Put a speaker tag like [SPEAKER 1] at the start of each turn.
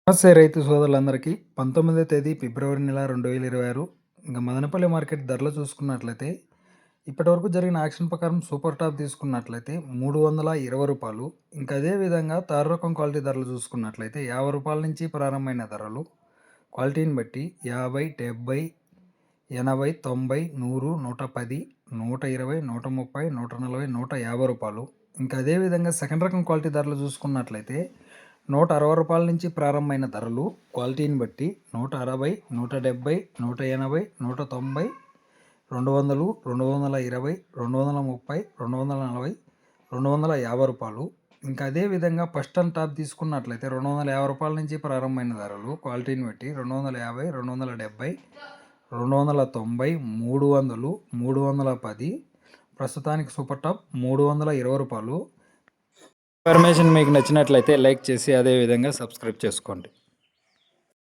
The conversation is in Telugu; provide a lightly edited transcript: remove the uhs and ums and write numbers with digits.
[SPEAKER 1] నమస్తే రైతు సోదరులందరికీ 19వ తేదీ ఫిబ్రవరి నెల 2026 ఇంకా మదనపల్లి మార్కెట్ ధరలు చూసుకున్నట్లయితే ఇప్పటివరకు జరిగిన యాక్షన్ ప్రకారం సూపర్ టాప్ తీసుకున్నట్లయితే రూ. 320. ఇంకా అదేవిధంగా తారు రకం క్వాలిటీ ధరలు చూసుకున్నట్లయితే రూ. 50 నుంచి ప్రారంభమైన ధరలు క్వాలిటీని బట్టి 50, 70, 80, 90, 100, 110, 120, 130, 140, రూ. 150. ఇంకా అదేవిధంగా సెకండ్ రకం క్వాలిటీ ధరలు చూసుకున్నట్లయితే రూ. 160 నుంచి ప్రారంభమైన ధరలు క్వాలిటీని బట్టి 160, 170, 180, 190, 200, 220, 230, 240, రూ. 250. ఇంకా అదేవిధంగా ఫస్ట్ అండ్ టాప్ తీసుకున్నట్లయితే రూ. 250 నుంచి ప్రారంభమైన ధరలు క్వాలిటీని బట్టి 250, 270, 290, 300, 310. ప్రస్తుతానికి సూపర్ టాప్ రూ. 320. ఇన్ఫర్మేషన్ మీకు నచ్చినట్లయితే లైక్ చేసి అదేవిధంగా సబ్స్క్రైబ్ చేసుకోండి.